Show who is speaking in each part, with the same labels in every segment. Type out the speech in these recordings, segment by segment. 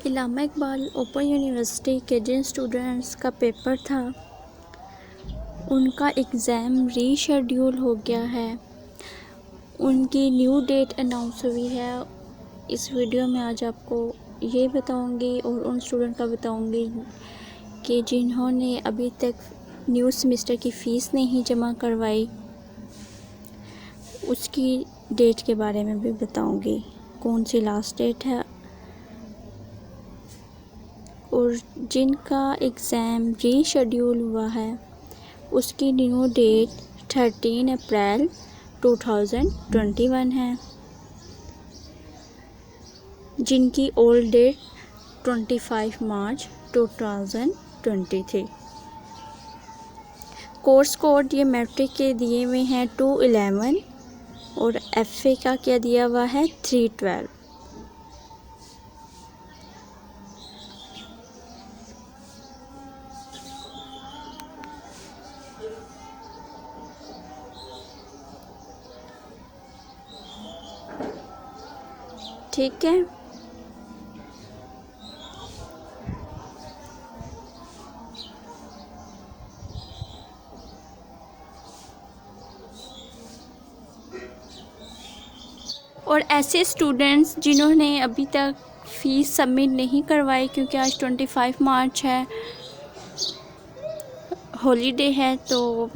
Speaker 1: इल्लामा Iqbal open university के जिन students का paper था उनका एग्ज़ाम रीशेड्यूल हो गया है। उनकी न्यू डेट अनाउंस हुई है। इस वीडियो में आज आपको ये बताऊंगी और उन स्टूडेंट का बताऊंगी कि जिन्होंने अभी तक न्यू सेमेस्टर की फ़ीस नहीं जमा करवाई, उसकी डेट के बारे में भी बताऊंगी, कौन सी लास्ट डेट है। और जिनका एग्ज़ाम रीशेड्यूल हुआ है उसकी न्यू डेट 13 अप्रैल 2021 है। जिनकी ओल्ड डेट 25 मार्च 2020 थी। कोर्स कोड ये मैट्रिक के दिए हुए हैं 211 और FA का क्या दिया हुआ है 312। ठीक है, और ऐसे स्टूडेंट्स जिन्होंने अभी तक फ़ीस सबमिट नहीं करवाई, क्योंकि आज 25 मार्च है, हॉलीडे है, तो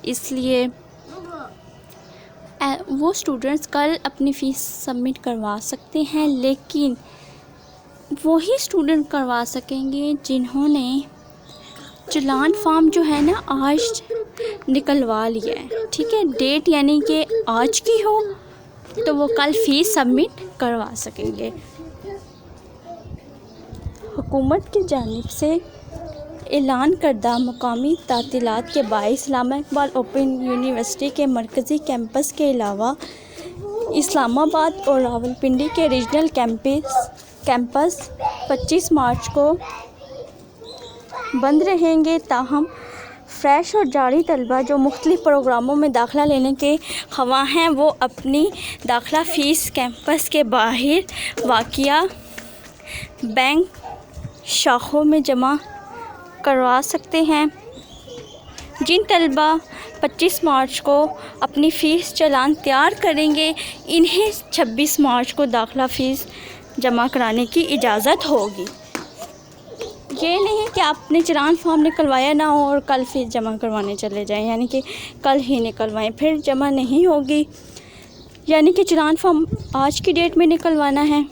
Speaker 1: इसलिए वो स्टूडेंट्स कल अपनी फ़ीस सबमिट करवा सकते हैं। लेकिन वही स्टूडेंट करवा सकेंगे जिन्होंने चालान फॉर्म जो है ना आज निकलवा लिया है। ठीक है, डेट यानी कि आज की हो तो वो कल फ़ीस सबमिट करवा सकेंगे। हुकूमत की जानिब से ऐलान करदा मकामी तातीलात के बाइस इल्लामा इकबाल ओपन यूनिवर्सिटी के मरकज़ी कैंपस के अलावा इस्लामाबाद और रावलपिंडी के रीजनल कैंपस 25 मार्च को बंद रहेंगे। ताहम फ्रेश और जारी तलबा जो मुख्तलिफ़ प्रोग्रामों में दाखिला लेने के ख़वाह हैं वो अपनी दाखिला फ़ीस कैंपस के बाहर वाक़िया बैंक शाखों में जमा करवा सकते हैं। जिन तलबा 25 मार्च को अपनी फ़ीस चालान तैयार करेंगे, इन्हें 26 मार्च को दाखिला फ़ीस जमा कराने की इजाज़त होगी। ये नहीं कि आपने चालान फॉर्म निकलवाया ना हो और कल फ़ीस जमा करवाने चले जाएं, यानी कि कल ही निकलवाएं, फिर जमा नहीं होगी। यानी कि चालान फॉर्म आज की डेट में निकलवाना है